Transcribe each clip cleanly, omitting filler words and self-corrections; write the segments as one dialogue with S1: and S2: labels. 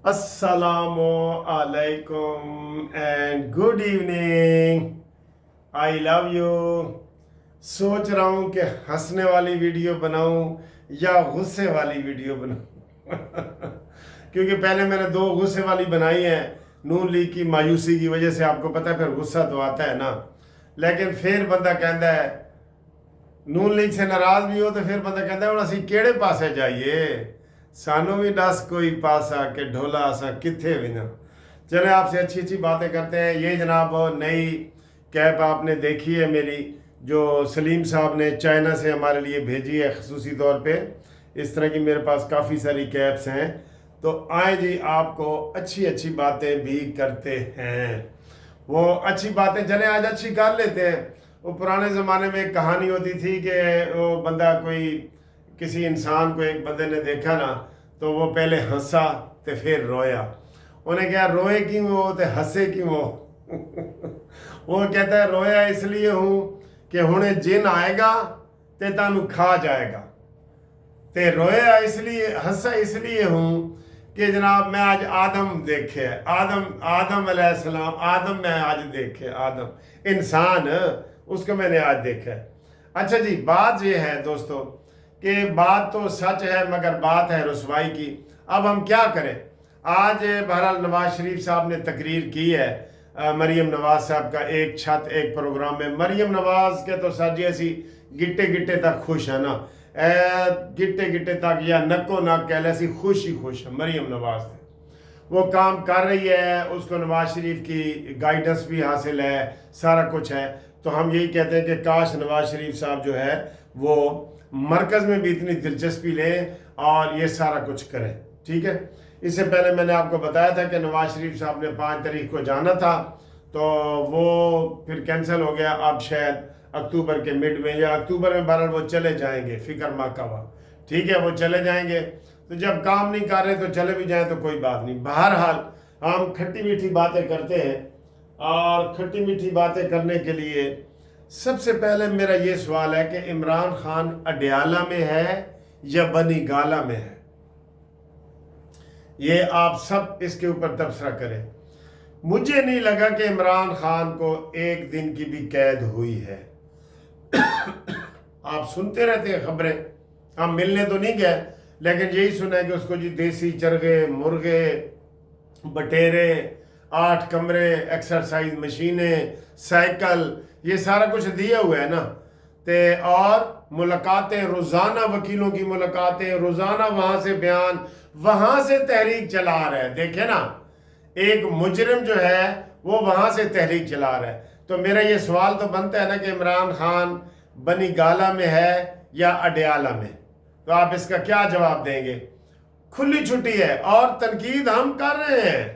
S1: अस्सलामु अलैकुम and good evening. I love you. सोच रहा हूँ कि हंसने वाली वीडियो बनाऊँ या गुस्से वाली वीडियो बनाऊँ क्योंकि पहले मैंने दो गुस्से वाली बनाई है। नून लीग की मायूसी की वजह से आपको पता है फिर गुस्सा तो आता है ना, लेकिन फिर बंदा कहता है नून लीग से नाराज भी हो तो फिर बंदा कहता है ਹੁਣ ਅਸੀਂ ਕਿਹੜੇ ਪਾਸੇ ਜਾਈਏ, सानू भी दस कोई पासा के ढोला असा किथे भी ना। चले आपसे अच्छी अच्छी बातें करते हैं। ये जनाब नई कैप आपने देखी है मेरी, जो सलीम साहब ने चाइना से हमारे लिए भेजी है खसूसी तौर पे। इस तरह की मेरे पास काफ़ी सारी कैप्स हैं, तो आए जी आपको अच्छी अच्छी बातें भी करते हैं। वो अच्छी बातें चले आज अच्छी कर लेते हैं। वो पुराने ज़माने में एक कहानी होती थी कि वो बंदा कोई किसी इंसान को एक बंदे ने देखा ना, तो वो पहले हंसा तो फिर रोया। उन्हें क्या रोए क्यों हो तो हंसे क्यों हो वो कहता है रोया इसलिए हूँ कि हुणे जिन आएगा ते तानू खा जाएगा, ते रोया इसलिए हंसा इसलिए हूँ कि जनाब मैं आज आदम देखे, आदम अलैहिस्सलाम, आदम मैं आज देखे, आदम इंसान उसको मैंने आज देखा है। अच्छा जी, बात ये है दोस्तों कि बात तो सच है मगर बात है रुसवाई की। अब हम क्या करें। आज बहरहाल नवाज शरीफ साहब ने तकरीर की है मरीम नवाज साहब का एक छत एक प्रोग्राम में। मरीम नवाज के तो सर जी ऐसी गिट्टे गिट्टे तक खुश है ना, गिट्टे गिट्टे तक या नक्को नक कह ऐसी खुश ही खुश है मरीम नवाज से। वो काम कर रही है, उसको नवाज शरीफ की गाइडेंस भी हासिल है, सारा कुछ है। तो हम यही कहते हैं कि काश नवाज शरीफ साहब जो है वो मरकज़ में भी इतनी दिलचस्पी लें और ये सारा कुछ करें। ठीक है, इससे पहले मैंने आपको बताया था कि नवाज शरीफ साहब ने 5 तारीख को जाना था, तो वो फिर कैंसिल हो गया। अब शायद अक्टूबर के मिड में या अक्टूबर में बहरहाल वो चले जाएंगे, फिक्र माकावा। ठीक है, वो चले जाएंगे। तो जब काम नहीं कर रहे तो चले भी जाएं तो कोई बात नहीं। बहरहाल हम खट्टी मीठी बातें करते हैं, और खट्टी मीठी बातें करने के लिए सबसे पहले मेरा ये सवाल है कि इमरान खान अडयाला में है या बनी गाला में है। ये आप सब इसके ऊपर तबसरा करें। मुझे नहीं लगा कि इमरान खान को एक दिन की भी कैद हुई है आप सुनते रहते हैं खबरें, हम मिलने तो नहीं गए, लेकिन यही सुना है कि उसको जी देसी चरगे, मुर्गे, बटेरे, 8 कमरे, एक्सरसाइज मशीनें, साइकिल, ये सारा कुछ दिया हुआ है ना। ते और मुलाकातें रोज़ाना, वकीलों की मुलाकातें रोज़ाना, वहाँ से बयान, वहाँ से तहरीक चला रहा है। देखे ना, एक मुजरिम जो है वो वहाँ से तहरीक चला रहा है। तो मेरा ये सवाल तो बनता है ना कि इमरान खान बनी गाला में है या अडयाला में, तो आप इसका क्या जवाब देंगे। खुली छुट्टी है और तनकीद हम कर रहे हैं।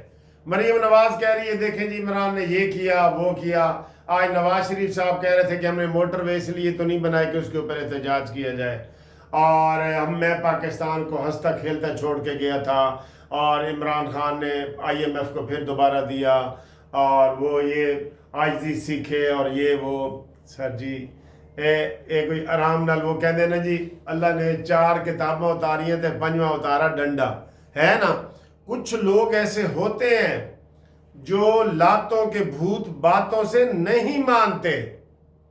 S1: मरीम नवाज कह रही है देखें जी इमरान ने ये किया वो किया। आज नवाज शरीफ साहब कह रहे थे कि हमने मोटरवे इसलिए तो नहीं बनाए कि उसके ऊपर एहतजाज किया जाए, और मैं पाकिस्तान को हंसता खेलता छोड़ के गया था, और इमरान खान ने IMF को फिर दोबारा दिया, और वो ये आजिज़ी सीखे और ये वो। सर जी कोई आराम नाल वो कहते ना जी अल्लाह ने 4 किताबें उतारी हैं तो 5वां उतारा डंडा, है ना। कुछ लोग ऐसे होते हैं जो लातों के भूत बातों से नहीं मानते,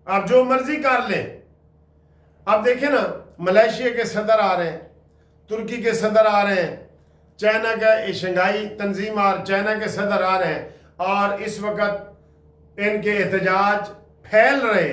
S1: आप जो मर्जी कर लें। अब देखें ना, मलेशिया के सदर आ रहे हैं, तुर्की के सदर आ रहे हैं, चाइना का शंघाई तंजीम और चाइना के सदर आ रहे हैं, और इस वक्त इनके एहतजाज फैल रहे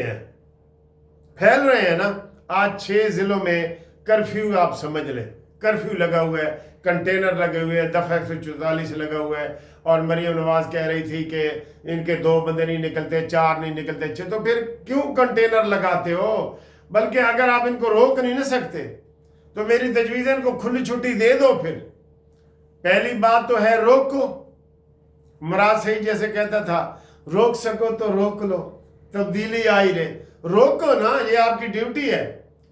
S1: हैं ना। आज 6 ज़िलों में कर्फ्यू, आप समझ लें कर्फ्यू लगा हुआ है, कंटेनर लगे हुए हैं, दफ़ा 144 लगा हुआ है। और मरीम नवाज कह रही थी कि इनके 2 बंदे नहीं निकलते, 4 नहीं निकलते, 6, तो फिर क्यों कंटेनर लगाते हो। बल्कि अगर आप इनको रोक नहीं ना सकते तो मेरी तजवीज़ है इनको खुली छुट्टी दे दो। फिर पहली बात तो है रोको। मुराद सही जैसे कहता था, रोक सको तो रोक लो, तब्दीली आई रहे, रोको ना, ये आपकी ड्यूटी है।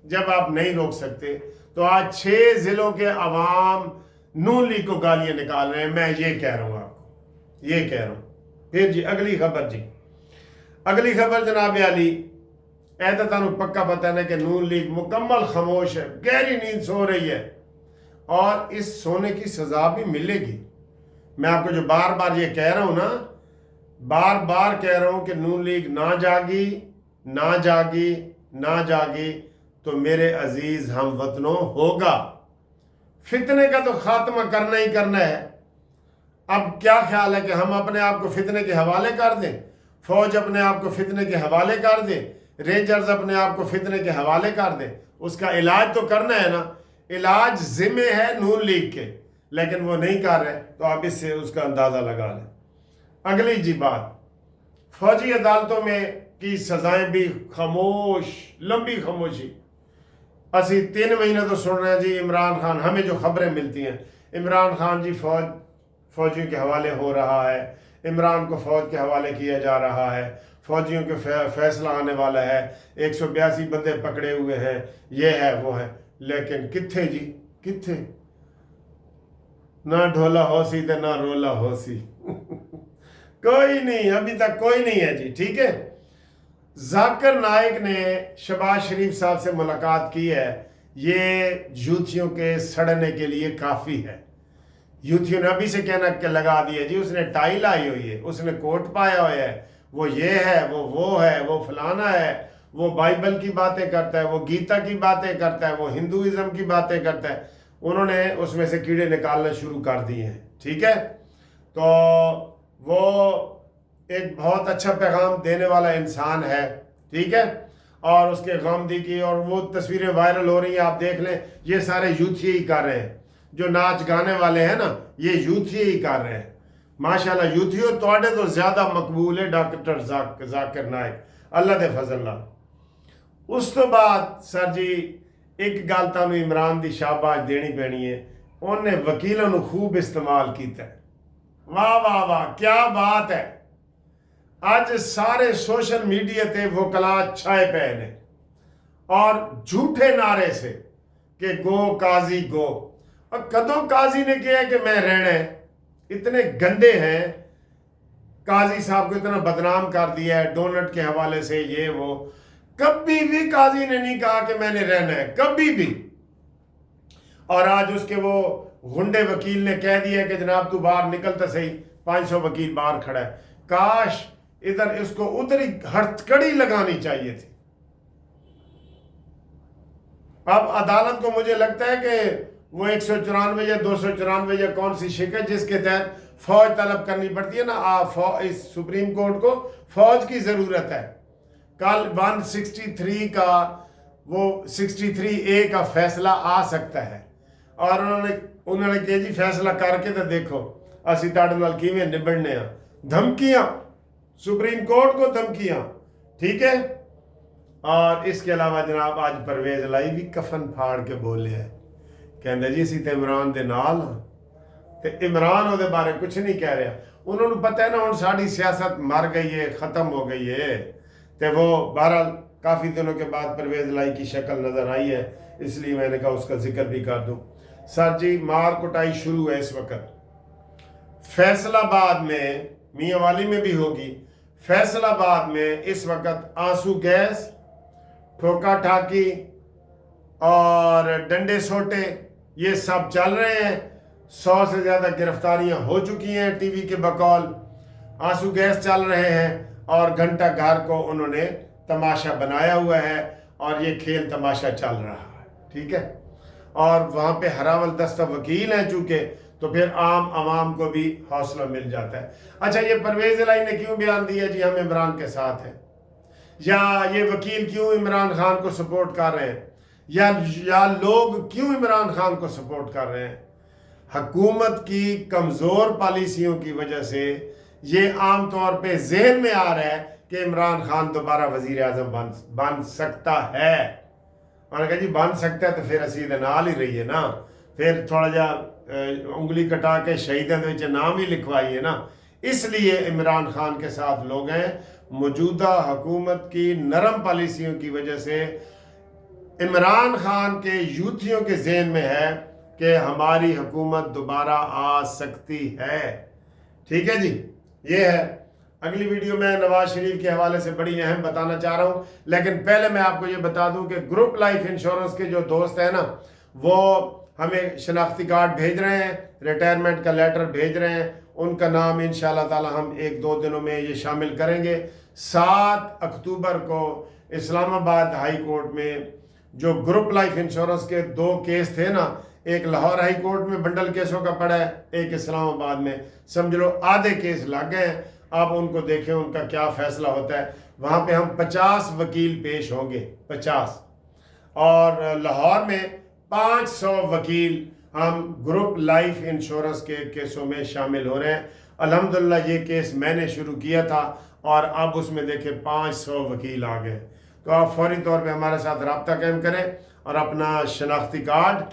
S1: जब आप नहीं रोक सकते तो आज 6 ज़िलों के अवाम नून लीग को गालियां निकाल रहे हैं। मैं ये कह रहा हूँ आपको, ये कह रहा हूँ। फिर जी अगली खबर, जी अगली खबर जनाब आली, ऐसा तानू पक्का पता है कि नून लीग मुकम्मल खामोश है, गहरी नींद सो रही है, और इस सोने की सजा भी मिलेगी। میں آپ کو جو بار بار یہ کہہ رہا ہوں نا، بار بار کہہ رہا ہوں کہ نون لیگ نہ جاگی تو میرے عزیز ہم وطنوں ہوگا، فتنے کا تو خاتمہ کرنا ہی کرنا ہے۔ اب کیا خیال ہے کہ ہم اپنے آپ کو فتنے کے حوالے کر دیں؟ فوج اپنے آپ کو فتنے کے حوالے کر دے، رینجرز اپنے آپ کو فتنے کے حوالے کر دیں؟ اس کا علاج تو کرنا ہے نا، علاج ذمہ ہے نون لیگ کے، لیکن وہ نہیں کر رہے، تو آپ اس سے اس کا اندازہ لگا لیں۔ اگلی جی بات، فوجی عدالتوں میں کی سزائیں بھی خاموش، لمبی خاموشی۔ اسی 3 مہینے تو سن رہے ہیں جی عمران خان، ہمیں جو خبریں ملتی ہیں عمران خان جی فوجیوں کے حوالے ہو رہا ہے، عمران کو فوج کے حوالے کیا جا رہا ہے، فوجیوں کے فیصلہ آنے والا ہے، 182 بندے پکڑے ہوئے ہیں، یہ ہے وہ ہے، لیکن کتھے جی کتھے؟ نہ ڈھولا ہو سی تے نہ رولا ہو سی کوئی نہیں، ابھی تک کوئی نہیں ہے جی، ٹھیک ہے۔ ذاکر نائک نے شہباز شریف صاحب سے ملاقات کی ہے، یہ یوتھیوں کے سڑنے کے لیے کافی ہے۔ یوتھیوں نے ابھی سے کہنا کہ لگا دیا جی، اس نے ٹائی لائی ہوئی ہے، اس نے کوٹ پایا ہوا ہے، وہ یہ ہے، وہ ہے، وہ فلانا ہے، وہ بائبل کی باتیں کرتا ہے، وہ گیتا کی باتیں کرتا ہے، وہ ہندوازم کی باتیں کرتا ہے۔ انہوں نے اس میں سے کیڑے نکالنا شروع کر دیے ہیں، ٹھیک ہے۔ تو وہ ایک بہت اچھا پیغام دینے والا انسان ہے، ٹھیک ہے، اور اس کے غامدی کی اور وہ تصویریں وائرل ہو رہی ہیں، آپ دیکھ لیں، یہ سارے یوتھی ہی کر رہے ہیں، جو ناچ گانے والے ہیں نا، یہ یوتھی ہی کر رہے ہیں۔ ماشاءاللہ یوتھیو توڑے تو زیادہ مقبول ہے ڈاکٹر ذاکر نائک، اللہ دے فضل اللہ۔ اس تو بعد سر جی ایک گل تانوں عمران دی شاباش دینی پینی ہے، انہیں وکیلوں نے خوب استعمال کیتا ہے۔ واہ واہ واہ، کیا بات ہے! آج سارے سوشل میڈیا تے وکلا چھائے پے نے، اور جھوٹے نعرے سے کہ گو قاضی گو، اور کدوں قاضی نے کہا کہ میں رہنا ہے؟ اتنے گندے ہیں، قاضی صاحب کو اتنا بدنام کر دیا ہے ڈونٹ کے حوالے سے، یہ وہ، کبھی بھی قاضی نے نہیں کہا کہ میں نے رہنا ہے، کبھی بھی۔ اور آج اس کے وہ غنڈے وکیل نے کہہ دیا کہ جناب تو باہر نکلتا صحیح، 500 وکیل باہر کھڑا ہے۔ کاش ادھر اس کو ادھر ہی ہتھکڑی لگانی چاہیے تھی۔ اب عدالت کو مجھے لگتا ہے کہ وہ 194 یا 294 یا کون سی شکست جس کے تحت فوج طلب کرنی پڑتی ہے نا، اس سپریم کورٹ کو فوج کی ضرورت ہے۔ کل 163 کا وہ 63A کا فیصلہ آ سکتا ہے، اور انہوں نے کہا جی فیصلہ کر کے تو دیکھو اسی تاڑ نال کیویں نبڑنے ہیں، دھمکیاں، سپریم کورٹ کو دھمکیاں، ٹھیک ہے۔ اور اس کے علاوہ جناب آج پرویز لائی بھی کفن پھاڑ کے بولے ہے، کہندے جی اسی تے عمران دے نال ہاں، تے عمران او دے بارے کچھ نہیں کہہ رہا، انہوں نے پتہ ہے نا ہن ساڑی سیاست مر گئی ہے، ختم ہو گئی ہے، تے وہ بہرحال کافی دنوں کے بعد پرویز لائی کی شکل نظر آئی ہے، اس لیے میں نے کہا اس کا ذکر بھی کر دوں۔ سر جی مار کٹائی شروع ہے اس وقت، فیصل آباد میں، میاں والی میں بھی ہوگی، فیصل آباد میں اس وقت آنسو گیس، ٹھوکا ٹھاکی اور ڈنڈے سوٹے یہ سب چل رہے ہیں۔ 100 سے زیادہ گرفتاریاں ہو چکی ہیں ٹی وی کے بقول، آنسو گیس چل رہے ہیں، اور گھنٹہ گھر کو انہوں نے تماشا بنایا ہوا ہے، اور یہ کھیل تماشا چل رہا ہے، ٹھیک ہے۔ اور وہاں پہ ہراول دستہ وکیل ہیں چونکہ، تو پھر عام عوام کو بھی حوصلہ مل جاتا ہے۔ اچھا یہ پرویز الہی نے کیوں بیان دیا جی ہم عمران کے ساتھ ہیں، یا یہ وکیل کیوں عمران خان کو سپورٹ کر رہے ہیں، یا لوگ کیوں عمران خان کو سپورٹ کر رہے ہیں؟ حکومت کی کمزور پالیسیوں کی وجہ سے یہ عام طور پہ ذہن میں آ رہا ہے کہ عمران خان دوبارہ وزیر اعظم بن سکتا ہے۔ اور کہا جی بن سکتا ہے تو پھر اسی دے نال ہی رہیے نا، پھر تھوڑا جا انگلی کٹا کے شہیدوں دے نام ہی لکھوائیے نا۔ اس لیے عمران خان کے ساتھ لوگ ہیں، موجودہ حکومت کی نرم پالیسیوں کی وجہ سے عمران خان کے یوتھیوں کے ذہن میں ہے کہ ہماری حکومت دوبارہ آ سکتی ہے، ٹھیک ہے جی۔ یہ ہے اگلی ویڈیو میں نواز شریف کے حوالے سے بڑی اہم بتانا چاہ رہا ہوں، لیکن پہلے میں آپ کو یہ بتا دوں کہ گروپ لائف انشورنس کے جو دوست ہیں نا، وہ हमें शनाख्ती कार्ड भेज रहे हैं, रिटायरमेंट का लेटर भेज रहे हैं, उनका नाम इंशाल्लाह ताला हम 1-2 दिनों में ये शामिल करेंगे। 7 अक्टूबर को इस्लामाबाद हाई कोर्ट में जो ग्रुप लाइफ इंश्योरेंस के 2 केस थे ना, एक लाहौर हाई कोर्ट में बंडल केसों का पड़ा है, एक इस्लामाबाद में, समझ लो आधे केस लग गए हैं। आप उनको देखें उनका क्या फैसला होता है। वहाँ पे हम 50 वकील पेश होंगे, 50, और लाहौर में 500 वकील हम ग्रुप लाइफ इंश्योरेंस के केसों में शामिल हो रहे हैं। अल्हम्दुलिल्लाह ये केस मैंने शुरू किया था और अब उसमें देखे 500 वकील आ गए। तो आप फौरी तौर पे हमारे साथ रब्ता कायम करें और अपना शनाख्ती कार्ड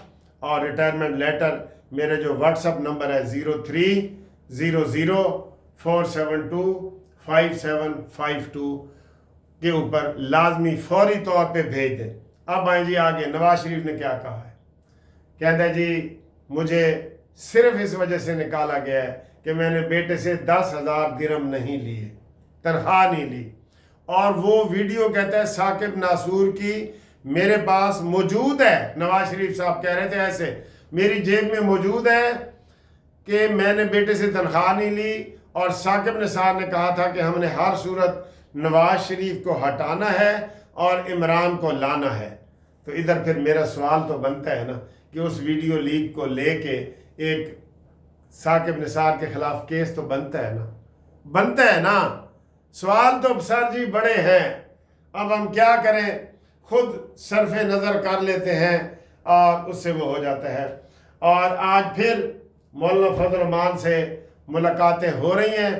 S1: और रिटायरमेंट लेटर मेरे जो व्हाट्सअप नंबर है 0300472572 के ऊपर लाजमी फौरी तौर पे भेज दें। अब आए जी आगे, नवाज शरीफ ने क्या कहा है। कहता है जी मुझे सिर्फ इस वजह से निकाला गया है कि मैंने बेटे से 10,000 दिरहम नहीं लिए, तनख्वाह नहीं ली। और वो वीडियो कहता है साकिब नासूर की मेरे पास मौजूद है। नवाज शरीफ साहब कह रहे थे ऐसे, मेरी जेब में मौजूद है कि मैंने बेटे से तनख्वाह नहीं ली, और साकिब निसार ने कहा था कि हमने हर सूरत नवाज शरीफ को हटाना है और इमरान को लाना है। तो इधर फिर मेरा सवाल तो बनता है ना कि उस वीडियो लीक को लेके एक साकिब निसार के खिलाफ केस तो बनता है ना। सवाल तो सर जी बड़े हैं। अब हम क्या करें, खुद सरफे नज़र कर लेते हैं और उससे वो हो जाता है। और आज फिर मौलाना फजल रहमान से मुलाकातें हो रही हैं।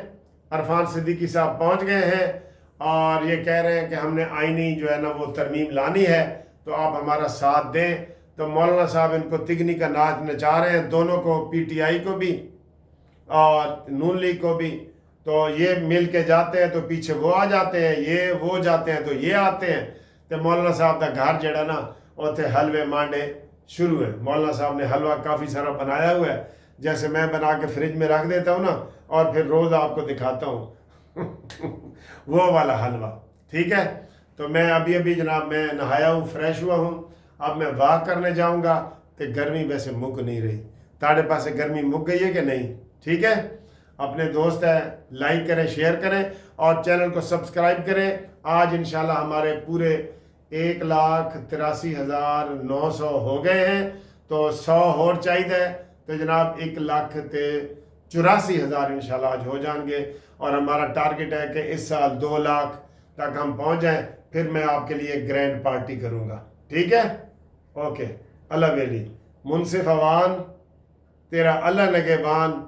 S1: अरफान सिद्दीकी साहब पहुंच गए हैं और ये कह रहे हैं कि हमने आईनी जो है ना वो तरमीम लानी है, तो आप हमारा साथ दें। तो मौलाना साहब इनको तिगनी का नाच नचा रहे हैं, दोनों को, पीटीआई को भी और नून लीग को भी। तो ये मिल के जाते हैं तो पीछे वो आ जाते हैं, ये वो जाते हैं तो ये आते हैं। तो मौलाना साहब का घर जड़ा ना उथे हलवे मांडे शुरू है। मौलाना साहब ने हलवा काफ़ी सारा बनाया हुआ है, जैसे मैं बना के फ्रिज में रख देता हूँ ना और फिर रोज़ आपको दिखाता हूँ वो वाला हलवा, ठीक है। तो मैं अभी जनाब मैं नहाया हूँ, फ्रेश हुआ हूँ, अब मैं वॉक करने जाऊँगा। तो गर्मी वैसे मुक नहीं रही, ताड़े पास गर्मी मुक गई है कि नहीं, ठीक है। अपने दोस्त है लाइक करें, शेयर करें और चैनल को सब्सक्राइब करें। आज इंशाल्लाह हमारे पूरे 1,83,900 हो गए हैं, तो 100 और चाहिए। तो जनाब 1,84,000 इंशाल्लाह आज हो जाएंगे और हमारा टारगेट है कि इस साल 2 लाख तक हम पहुंच जाएं, फिर मैं आपके लिए ग्रैंड पार्टी करूंगा, ठीक है। ओके, अल्लाह वेली, मुनसिफ अवान, तेरा अल्लाह नगेबान,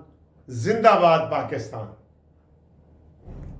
S1: जिंदाबाद पाकिस्तान।